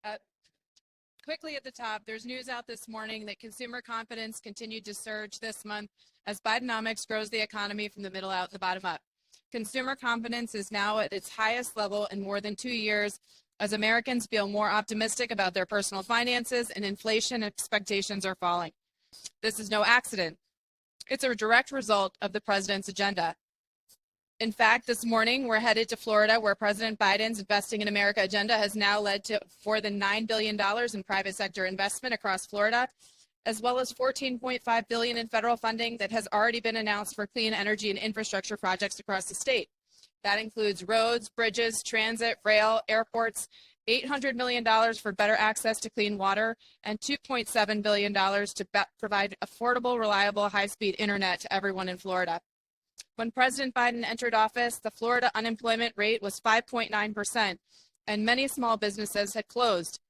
Uh, Quickly at the top, there's news out this morning that consumer confidence continued to surge this month as Bidenomics grows the economy from the middle out the bottom up. Consumer confidence is now at its highest level in more than 2 years as Americans feel more optimistic about their personal finances and inflation expectations are falling. This is no accident. It's a direct result of the president's agenda. In fact, this morning, we're headed to Florida, where President Biden's Investing in America agenda has now led to more than $9 billion in private sector investment across Florida, as well as $14.5 billion in federal funding that has already been announced for clean energy and infrastructure projects across the state. That includes roads, bridges, transit, rail, airports, $800 million for better access to clean water, and $2.7 billion to provide affordable, reliable, high-speed internet to everyone in Florida. When President Biden entered office, the Florida unemployment rate was 5.9%, and many small businesses had closed.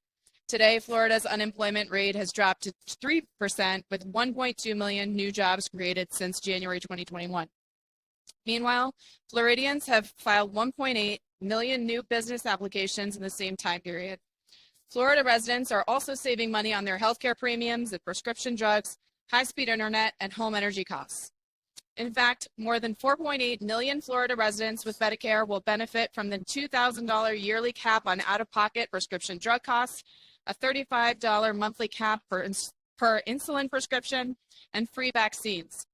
Today, Florida's unemployment rate has dropped to 3%, with 1.2 million new jobs created since January 2021. Meanwhile, Floridians have filed 1.8 million new business applications in the same time period. Florida residents are also saving money on their healthcare premiums and prescription drugs, high-speed internet, and home energy costs. In fact, more than 4.8 million Florida residents with Medicare will benefit from the $2,000 yearly cap on out-of-pocket prescription drug costs, a $35 monthly cap per insulin prescription, and free vaccines.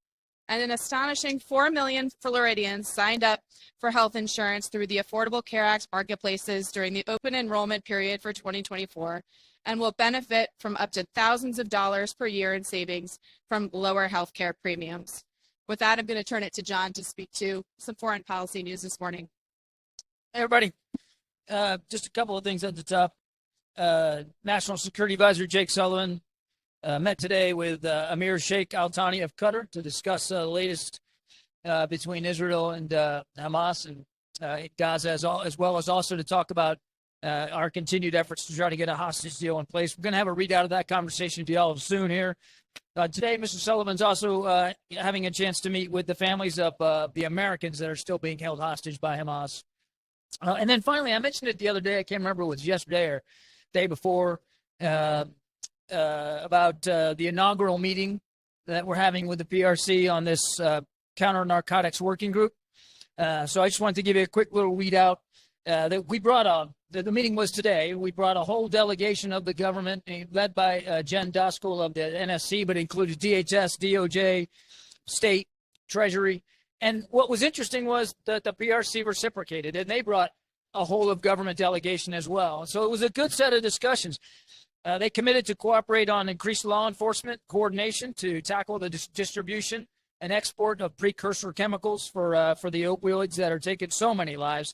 And an astonishing 4 million Floridians signed up for health insurance through the Affordable Care Act marketplaces during the open enrollment period for 2024 and will benefit from up to thousands of dollars per year in savings from lower health care premiums. With that, I'm going to turn it to John to speak to some foreign policy news this morning. Hey, everybody. Just a couple of things at the top. National Security Advisor Jake Sullivan met today with Amir Sheikh Al Thani of Qatar to discuss the latest between Israel and Hamas and Gaza, as well as also to talk about our continued efforts to try to get a hostage deal in place. We're going to have a readout of that conversation to y'all soon here. Today, Mr. Sullivan's also having a chance to meet with the families of the Americans that are still being held hostage by Hamas. And then finally, I mentioned it the other day. I can't remember if it was yesterday or day before about the inaugural meeting that we're having with the PRC on this counter-narcotics working group. So I just wanted to give you a quick little readout that we brought the meeting was today. We brought a whole delegation of the government led by Jen Doskel of the NSC, but included DHS, DOJ, State, Treasury. And what was interesting was that the PRC reciprocated, and they brought a whole of government delegation as well. So it was a good set of discussions. They committed to cooperate on increased law enforcement coordination to tackle the distribution and export of precursor chemicals for the opioids that are taking so many lives,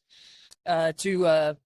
to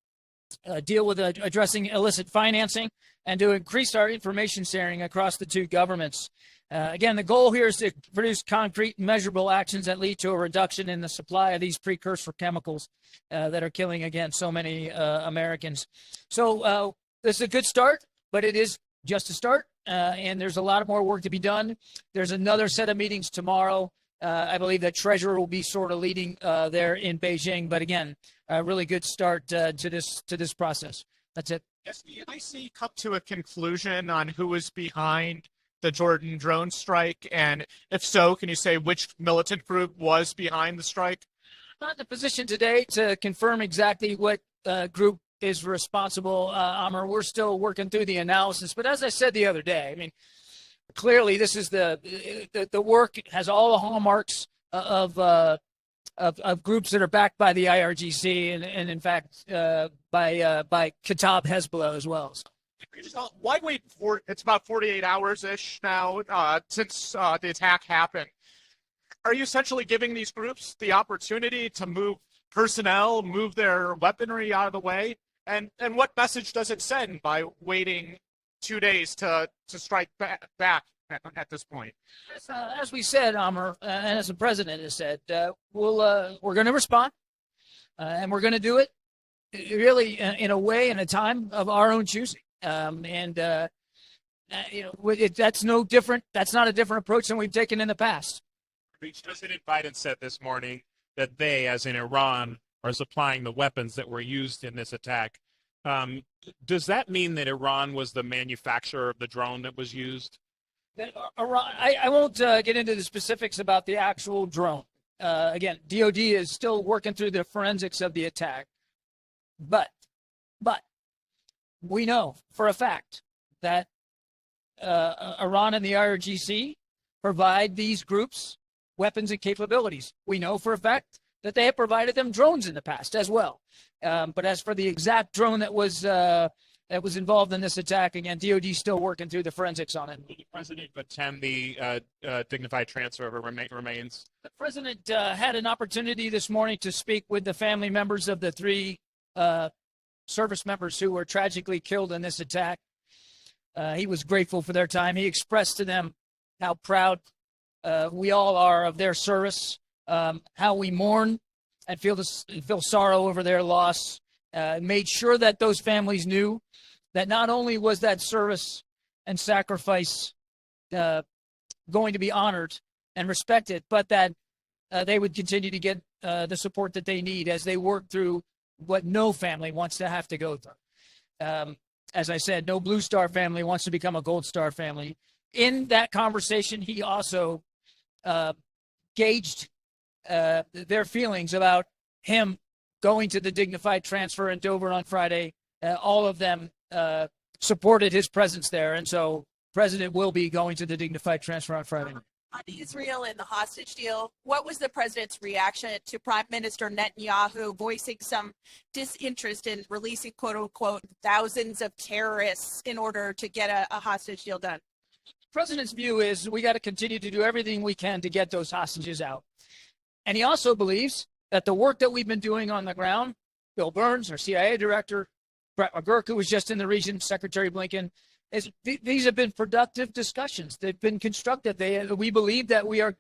deal with addressing illicit financing, and to increase our information sharing across the two governments. Again, the goal here is to produce concrete, measurable actions that lead to a reduction in the supply of these precursor chemicals that are killing, again, so many Americans. So this is a good start, but it is just a start, and there's a lot more work to be done. There's another set of meetings tomorrow. I believe that Treasurer will be sort of leading there in Beijing, but again, a really good start to this process. That's it. Has the IC come to a conclusion on who was behind the Jordan drone strike? And if so, can you say which militant group was behind the strike? Not in a position today to confirm exactly what group is responsible, Amr. We're still working through the analysis. But as I said the other day, I mean, clearly this is the work has all the hallmarks of groups that are backed by the IRGC and in fact by Kataib Hezbollah as well. Why wait for it's about 48 hours-ish now since the attack happened? Are you essentially giving these groups the opportunity to move personnel, move their weaponry out of the way? And what message does it send by waiting 2 days to strike back at this point? As we said, Amr, and as the president has said, we're going to respond, and we're going to do it really in a way, in a time of our own choosing. That's no different. That's not a different approach than we've taken in the past. President Biden said this morning that they, as in Iran, are supplying the weapons that were used in this attack. Does that mean that Iran was the manufacturer of the drone that was used? I won't get into the specifics about the actual drone. Again, DOD is still working through the forensics of the attack. But we know for a fact that Iran and the IRGC provide these groups weapons and capabilities. We know for a fact that they have provided them drones in the past as well. But as for the exact drone that was involved in this attack, again, DOD is still working through the forensics on it. Will the president attend the dignified transfer of remains? The president had an opportunity this morning to speak with the family members of the three service members who were tragically killed in this attack. He was grateful for their time. He expressed to them how proud we all are of their service, how we mourn and feel sorrow over their loss. Made sure that those families knew that not only was that service and sacrifice going to be honored and respected, but that they would continue to get the support that they need as they work through what no family wants to have to go through. As I said, no Blue Star family wants to become a Gold Star family. In that conversation, he also gauged their feelings about him going to the dignified transfer in Dover on Friday. All of them supported his presence there, and so the president will be going to the dignified transfer on Friday. On Israel and the hostage deal, what was the president's reaction to Prime Minister Netanyahu voicing some disinterest in releasing, quote unquote, thousands of terrorists in order to get a hostage deal done? The president's view is we got to continue to do everything we can to get those hostages out. And he also believes that the work that we've been doing on the ground, Bill Burns, our CIA director, Brett McGurk, who was just in the region, Secretary Blinken, these have been productive discussions. They've been constructive. We believe that we're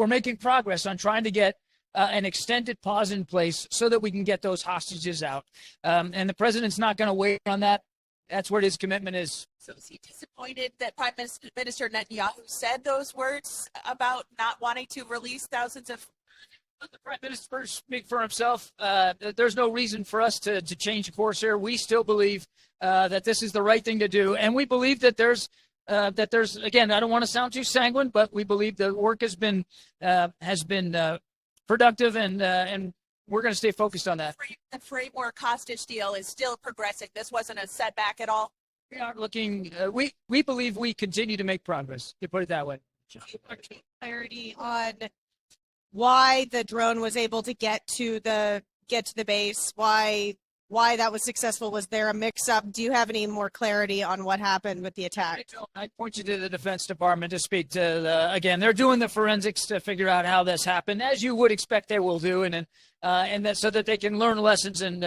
making progress on trying to get an extended pause in place so that we can get those hostages out. And the president's not going to wait on that. That's where his commitment is. So is he disappointed that Prime Minister Netanyahu said those words about not wanting to release thousands of? Let the Prime Minister speak for himself. There's no reason for us to change course here. We still believe that this is the right thing to do, and we believe that there's again, I don't want to sound too sanguine, but we believe the work has been productive, and we're going to stay focused on that. The framework hostage deal is still progressing. This wasn't a setback at all. We are looking. We believe we continue to make progress. To put it that way. Clarity on why the drone was able to get to the base, why that was successful. Was there a mix-up? Do you have any more clarity on what happened with the attack? I point you to the Defense Department to speak to again, they're doing the forensics to figure out how this happened, as you would expect they will do, and that so that they can learn lessons and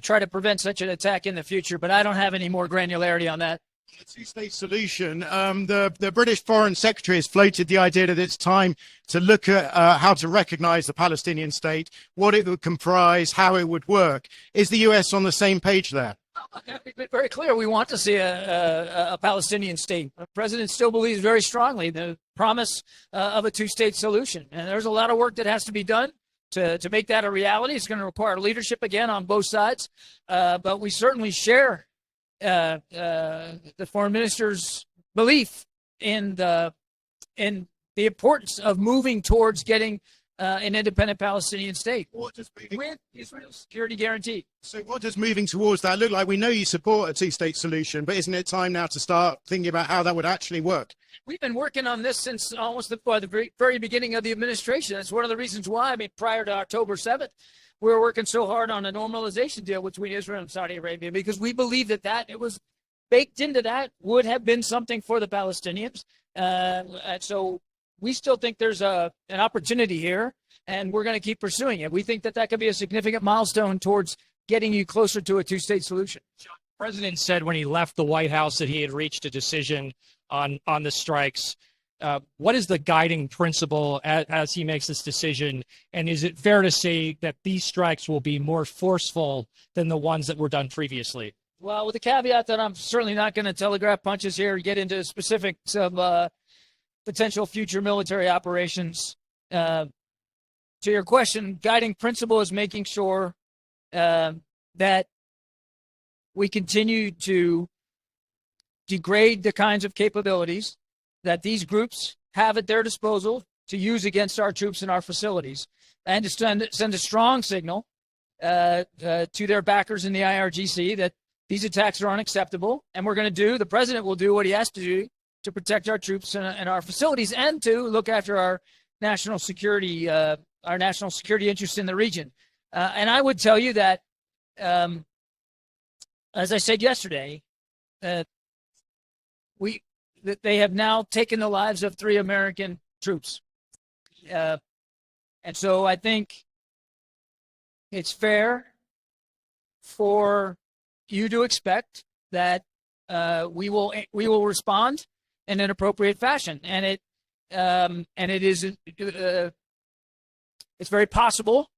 try to prevent such an attack in the future. But I don't have any more granularity on that. The two-state solution, the British Foreign Secretary has floated the idea that it's time to look at how to recognize the Palestinian state, what it would comprise, how it would work. Is the US on the same page there? We've been very clear. We want to see a Palestinian state. The president still believes very strongly the promise of a two-state solution. And there's a lot of work that has to be done to make that a reality. It's going to require leadership again on both sides. But we certainly share the foreign minister's belief in the importance of moving towards getting an independent Palestinian state with Israel's security guarantee. So what does moving towards that look like? We know you support a two-state solution, but isn't it time now to start thinking about how that would actually work? We've been working on this since almost the very beginning of the administration. That's one of the reasons why, prior to October 7th, we were working so hard on a normalization deal between Israel and Saudi Arabia, because we believe that it was baked into that would have been something for the Palestinians. And so we still think there's an opportunity here, and we're going to keep pursuing it. We think that could be a significant milestone towards getting you closer to a two-state solution. The president said when he left the White House that he had reached a decision on the strikes. What is the guiding principle as he makes this decision? And is it fair to say that these strikes will be more forceful than the ones that were done previously? Well, with the caveat that I'm certainly not going to telegraph punches here, get into specifics of potential future military operations. To your question, guiding principle is making sure that we continue to degrade the kinds of capabilities that these groups have at their disposal to use against our troops in our facilities, and to send a strong signal to their backers in the IRGC that these attacks are unacceptable, and the president will do what he has to do to protect our troops and our facilities, and to look after our national security interests in the region. And I would tell you that, as I said yesterday, they have now taken the lives of 3 American troops. And so I think it's fair for you to expect that we will respond in an appropriate fashion, and it is it's very possible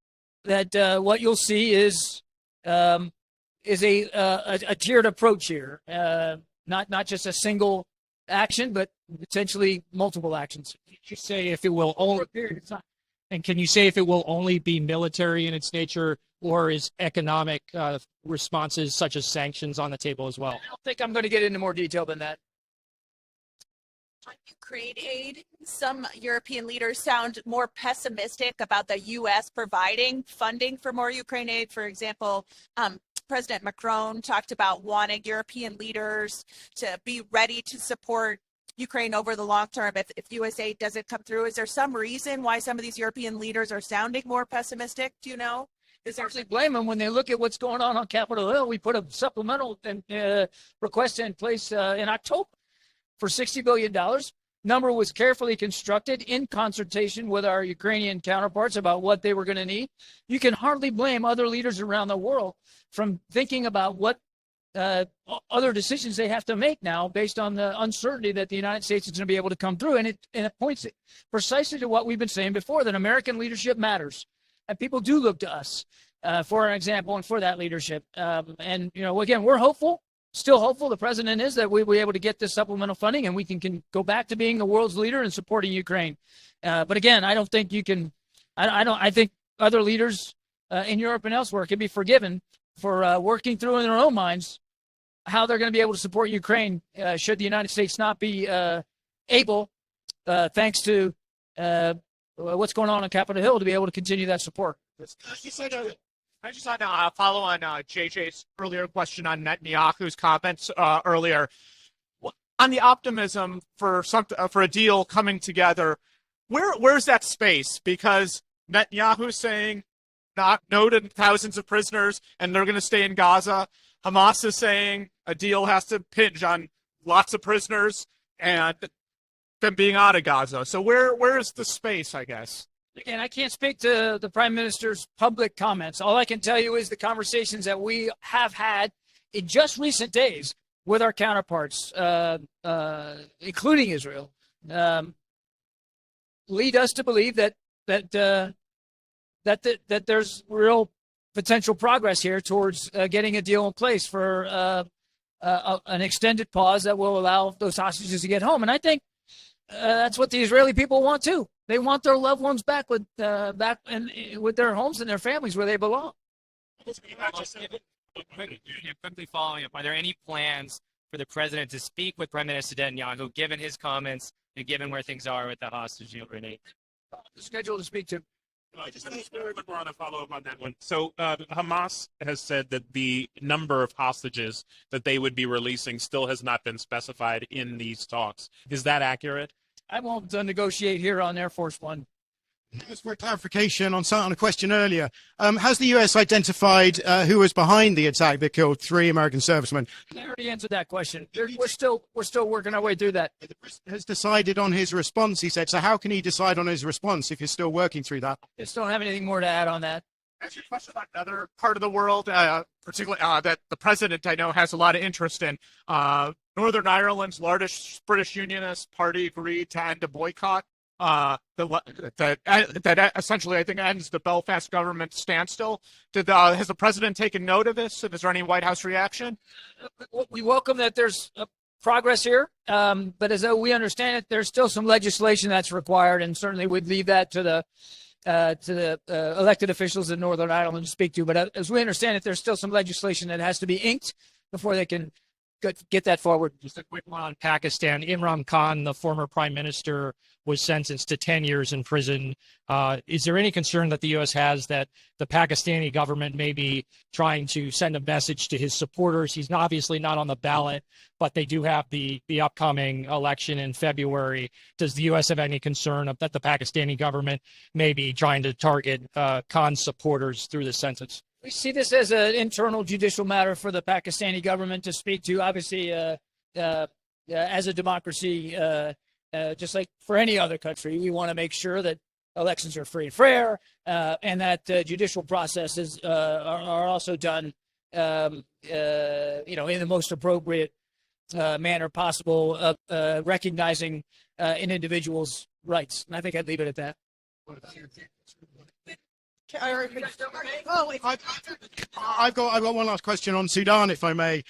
that what you'll see is a tiered approach here, not just a single action, but potentially multiple actions. You say if it will only, and can you say if it will only be military in its nature, or is economic responses such as sanctions on the table as well? I don't think I'm going to get into more detail than that. On Ukraine aid, some European leaders sound more pessimistic about the U.S. providing funding for more Ukraine aid. For example, President Macron talked about wanting European leaders to be ready to support Ukraine over the long term if U.S. aid doesn't come through. Is there some reason why some of these European leaders are sounding more pessimistic? Do you know? Is there actually blame them when they look at what's going on Capitol Hill? We put a supplemental request in place in October for $60 billion. Number was carefully constructed in consultation with our Ukrainian counterparts about what they were going to need. You can hardly blame other leaders around the world from thinking about what other decisions they have to make now based on the uncertainty that the United States is going to be able to come through. And it points precisely to what we've been saying before, that American leadership matters. And people do look to us for an example and for that leadership. And, again, we're hopeful. Still hopeful, the president is, that we'll be able to get this supplemental funding and we can go back to being the world's leader in supporting Ukraine. But again, I don't think you can. I think other leaders in Europe and elsewhere can be forgiven for working through in their own minds how they're going to be able to support Ukraine should the United States not be able, thanks to what's going on Capitol Hill, to be able to continue that support. I just had to follow on JJ's earlier question on Netanyahu's comments earlier. On the optimism for a deal coming together, where's that space? Because Netanyahu's saying no to thousands of prisoners and they're going to stay in Gaza. Hamas is saying a deal has to hinge on lots of prisoners and them being out of Gaza. So where's the space, I guess? Again, I can't speak to the Prime Minister's public comments. All I can tell you is the conversations that we have had in just recent days with our counterparts, including Israel, lead us to believe that there's real potential progress here towards getting a deal in place for an extended pause that will allow those hostages to get home. And I think that's what the Israeli people want too. They want their loved ones back with their homes and their families where they belong. Quickly following up, are there any plans for the president to speak with Prime Minister Netanyahu, given his comments and given where things are with the hostage deal grenade? Scheduled to speak to. Just want to follow up on that one. So Hamas has said that the number of hostages that they would be releasing still has not been specified in these talks. Is that accurate? I won't negotiate here on Air Force One. Just for clarification on a question earlier, has the U.S. identified who was behind the attack that killed 3 American servicemen? I already answered that question. We're still working our way through that. The president has decided on his response, he said. So how can he decide on his response if you're still working through that? Just don't have anything more to add on that. Ask your question about another part of the world, particularly that the president, I know, has a lot of interest in. Northern Ireland's largest British Unionist party agreed to end a boycott that essentially, I think, ends the Belfast government standstill. Has the president taken note of this, and is there any White House reaction? We welcome that there's progress here, but as we understand it, there's still some legislation that's required, and certainly we'd leave that to the elected officials in Northern Ireland to speak to. But as we understand it, there's still some legislation that has to be inked before they can get that forward. Just a quick one on Pakistan. Imran Khan, the former prime minister, was sentenced to 10 years in prison. Is there any concern that the U.S. has that the Pakistani government may be trying to send a message to his supporters? He's obviously not on the ballot, but they do have the upcoming election in February. Does the U.S. have any concern that the Pakistani government may be trying to target Khan's supporters through this sentence? We see this as an internal judicial matter for the Pakistani government to speak to. Obviously, as a democracy, just like for any other country, we want to make sure that elections are free and fair, and that judicial processes are also done, in the most appropriate manner possible, recognizing an individual's rights. And I think I'd leave it at that. I've got one last question on Sudan, if I may.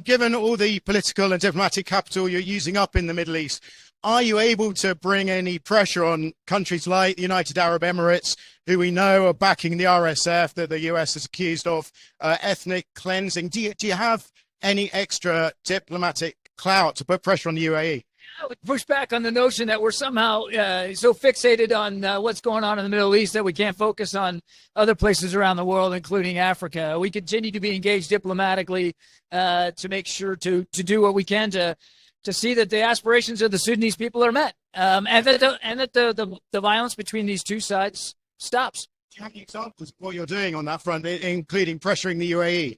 Given all the political and diplomatic capital you're using up in the Middle East, are you able to bring any pressure on countries like the United Arab Emirates, who we know are backing the RSF that the US is accused of ethnic cleansing? Do you have any extra diplomatic clout to put pressure on the UAE? I would push back on the notion that we're somehow so fixated on what's going on in the Middle East that we can't focus on other places around the world, including Africa. We continue to be engaged diplomatically to make sure to do what we can to see that the aspirations of the Sudanese people are met, and that the violence between these two sides stops. Do you have any examples of what you're doing on that front, including pressuring the UAE?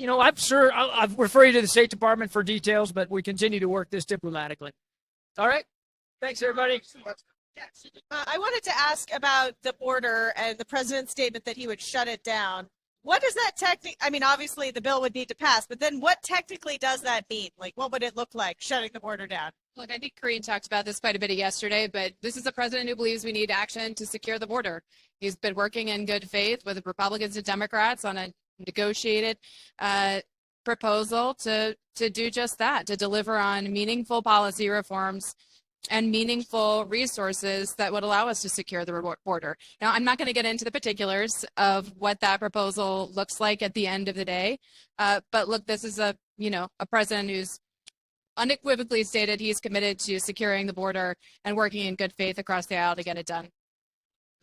I'm sure I'll refer you to the State Department for details, but we continue to work this diplomatically. All right. Thanks, everybody. I wanted to ask about the border and the president's statement that he would shut it down. What does that I mean, obviously the bill would need to pass, but then what technically does that mean? Like, what would it look like, shutting the border down? Look, I think Karine talked about this quite a bit yesterday, but this is a president who believes we need action to secure the border. He's been working in good faith with Republicans and Democrats on a negotiated proposal to do just that, to deliver on meaningful policy reforms and meaningful resources that would allow us to secure the border. Now, I'm not going to get into the particulars of what that proposal looks like at the end of the day, but look, this is a president who's unequivocally stated he's committed to securing the border and working in good faith across the aisle to get it done.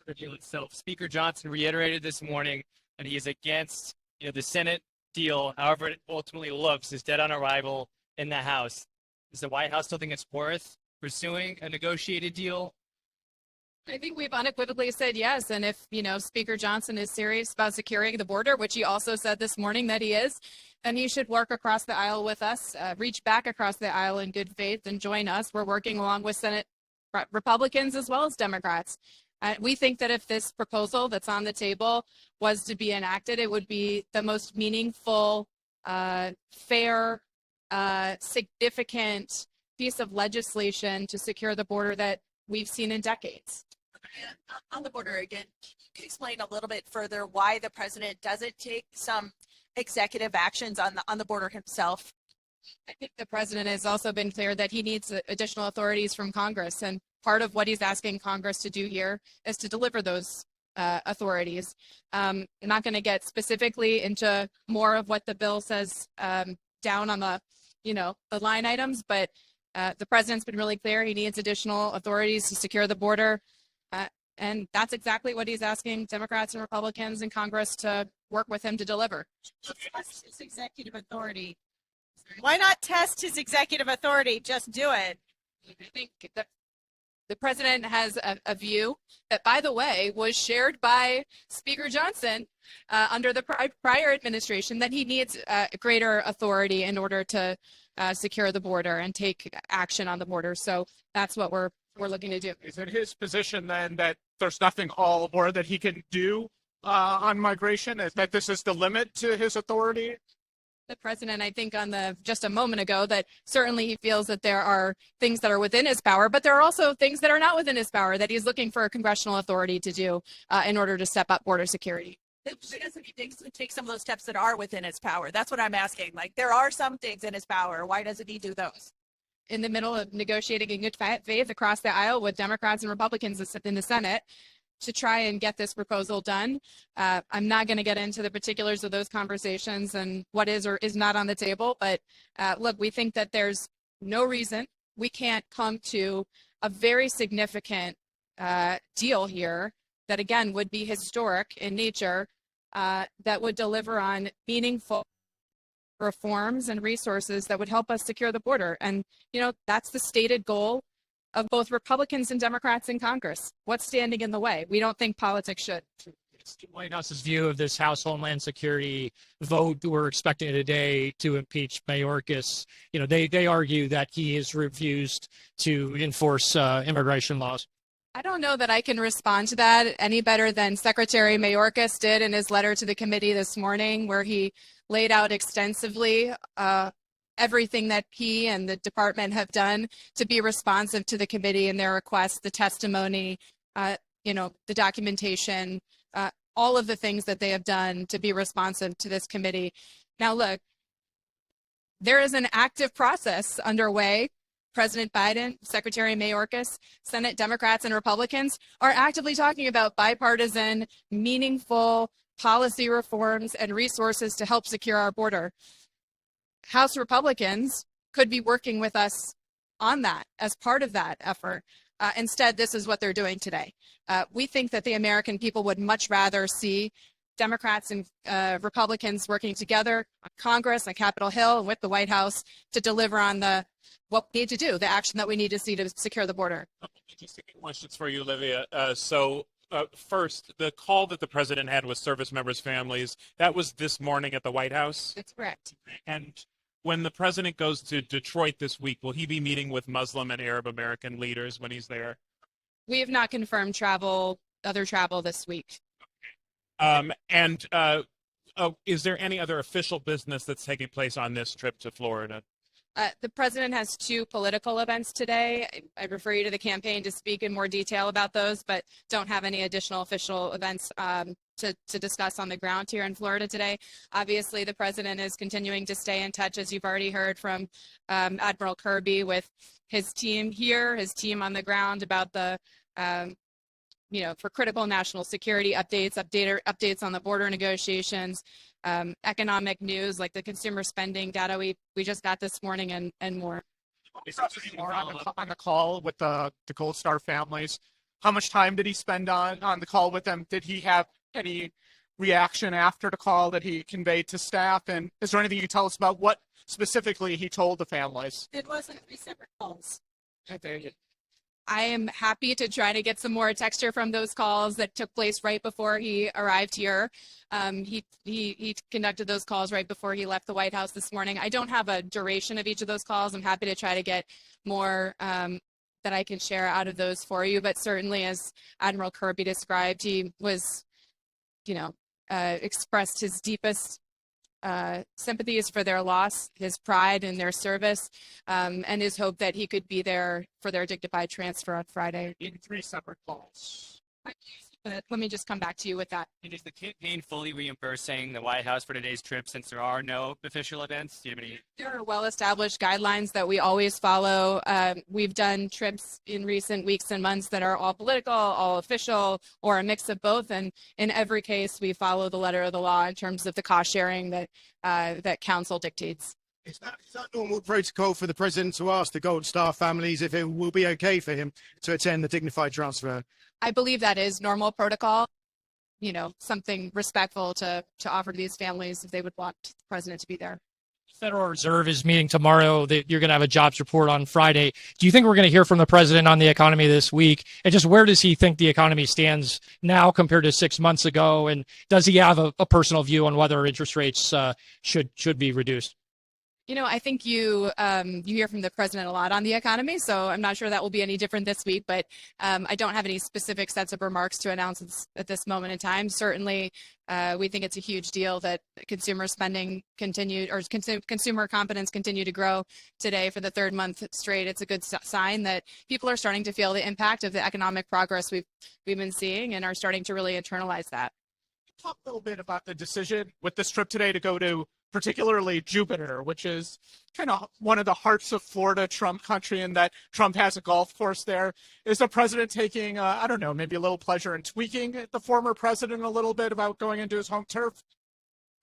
The deal itself. Speaker Johnson reiterated this morning that he is against the Senate deal, however it ultimately looks, is dead on arrival in the House. Does the White House still think it's worth pursuing a negotiated deal? I think we've unequivocally said yes. And if, Speaker Johnson is serious about securing the border, which he also said this morning that he is, then he should work across the aisle with us, reach back across the aisle in good faith and join us. We're working along with Senate Republicans as well as Democrats. We think that if this proposal that's on the table was to be enacted, it would be the most meaningful, fair, significant piece of legislation to secure the border that we've seen in decades. On the border again, can you explain a little bit further why the president doesn't take some executive actions on the border himself? I think the president has also been clear that he needs additional authorities from Congress, and part of what he's asking Congress to do here is to deliver those authorities. I'm not going to get specifically into more of what the bill says down on the line items, but the president's been really clear he needs additional authorities to secure the border, and that's exactly what he's asking Democrats and Republicans in Congress to work with him to deliver. Test his executive authority. Why not test his executive authority? Just do it. I think that the president has a view that, by the way, was shared by Speaker Johnson under the prior administration, that he needs greater authority in order to secure the border and take action on the border. So that's what we're looking to do. Is it his position then that there's nothing all or that he can do on migration? Is that this is the limit to his authority? The president, I think just a moment ago, that certainly he feels that there are things that are within his power, but there are also things that are not within his power that he's looking for a congressional authority to do in order to step up border security. Doesn't he take some of those steps that are within his power? That's what I'm asking. Like, there are some things in his power. Why doesn't he do those? In the middle of negotiating in good faith across the aisle with Democrats and Republicans in the Senate, to try and get this proposal done. I'm not going to get into the particulars of those conversations and what is or is not on the table, but look, we think that there's no reason we can't come to a very significant deal here that, again, would be historic in nature, that would deliver on meaningful reforms and resources that would help us secure the border. And, that's the stated goal of both Republicans and Democrats in Congress. What's standing in the way? We don't think politics should. The White House's view of this House Homeland Security vote that we're expecting today to impeach Mayorkas, they argue that he has refused to enforce immigration laws. I don't know that I can respond to that any better than Secretary Mayorkas did in his letter to the committee this morning, where he laid out extensively everything that he and the department have done to be responsive to the committee and their requests, the testimony, the documentation, all of the things that they have done to be responsive to this committee. Now, look, there is an active process underway. President Biden, Secretary Mayorkas, Senate Democrats and Republicans are actively talking about bipartisan, meaningful policy reforms and resources to help secure our border. House Republicans could be working with us on that as part of that effort. Instead, this is what they're doing today. We think that the American people would much rather see Democrats and Republicans working together on Congress, on Capitol Hill, and with the White House to deliver on what we need to do, the action that we need to see to secure the border. Just questions for you, Olivia. First, the call that the president had with service members' families, that was this morning at the White House? That's correct. And when the president goes to Detroit this week, will he be meeting with Muslim and Arab American leaders when he's there? We have not confirmed other travel this week. Is there any other official business that's taking place on this trip to Florida? The president has two political events today. I refer you to the campaign to speak in more detail about those, but don't have any additional official events to discuss on the ground here in Florida today. Obviously, the president is continuing to stay in touch, as you've already heard from Admiral Kirby, with his team here, his team on the ground, about the for critical national security updates on the border negotiations, economic news like the consumer spending data we just got this morning, and more. On the call with the Gold Star families, how much time did he spend on the call with them? Did he have any reaction after the call that he conveyed to staff? And is there anything you can tell us about what specifically he told the families? It wasn't 3 separate calls. I am happy to try to get some more texture from those calls that took place right before he arrived here. He conducted those calls right before he left the White House this morning. I don't have a duration of each of those calls. I'm happy to try to get more that I can share out of those for you. But certainly, as Admiral Kirby described, he was, expressed his deepest sympathies for their loss, his pride in their service, and his hope that he could be there for their dignified transfer on Friday. In 3 separate calls. But let me just come back to you with that. And is the campaign fully reimbursing the White House for today's trip since there are no official events? Do you have any? There are well-established guidelines that we always follow. We've done trips in recent weeks and months that are all political, all official, or a mix of both. And in every case, we follow the letter of the law in terms of the cost sharing that council dictates. Is that normal protocol for the president to ask the Gold Star families if it will be okay for him to attend the dignified transfer? I believe that is normal protocol, something respectful to offer to these families if they would want the president to be there. Federal Reserve is meeting tomorrow. You're going to have a jobs report on Friday. Do you think we're going to hear from the president on the economy this week? And just where does he think the economy stands now compared to 6 months ago? And does he have a personal view on whether interest rates should be reduced? I think you hear from the president a lot on the economy, so I'm not sure that will be any different this week, but I don't have any specific sets of remarks to announce at this moment in time. Certainly, we think it's a huge deal that consumer spending continued, or consumer confidence continued to grow today for the third month straight. It's a good sign that people are starting to feel the impact of the economic progress we've been seeing and are starting to really internalize that. Talk a little bit about the decision with this trip today to go to particularly Jupiter, which is kind of one of the hearts of Florida, Trump country, and that Trump has a golf course there. Is the president taking, I don't know, maybe a little pleasure in tweaking the former president a little bit about going into his home turf?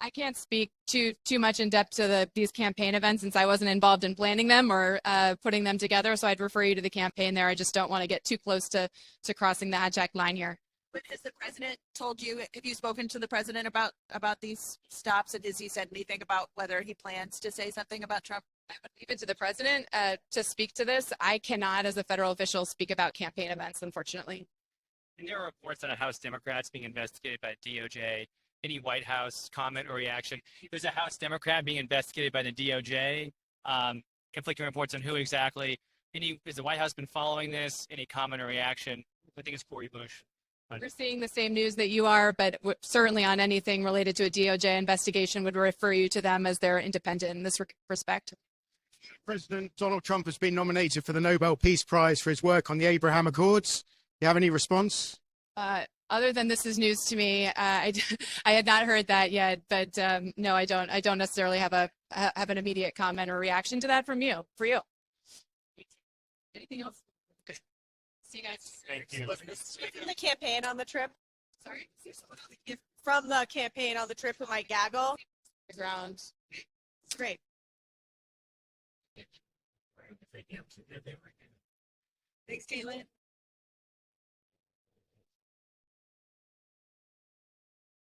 I can't speak too much in depth to these campaign events since I wasn't involved in planning them or putting them together. So I'd refer you to the campaign there. I just don't want to get too close to crossing the hijack line here. But has the president told you, have you spoken to the president about these stops? And has he said anything about whether he plans to say something about Trump? I would leave it to the president to speak to this. I cannot, as a federal official, speak about campaign events, unfortunately. And there are reports on House Democrats being investigated by DOJ. Any White House comment or reaction? There's a House Democrat being investigated by the DOJ. Conflicting reports on who exactly. Has the White House been following this? Any comment or reaction? I think it's Cori Bush. We're seeing the same news that you are, but certainly on anything related to a DOJ investigation would refer you to them as they're independent in this respect. President Donald Trump has been nominated for the Nobel Peace Prize for his work on the Abraham Accords. Do you have any response? Other than this is news to me, I had not heard that yet, but no, I don't. I don't necessarily have an immediate comment or reaction to that from you. For you. Anything else? Okay. See you guys. Thank you. From the campaign on the trip? Sorry. From the campaign on the trip with my Gaggle? The ground. It's great. Thanks, Caitlin.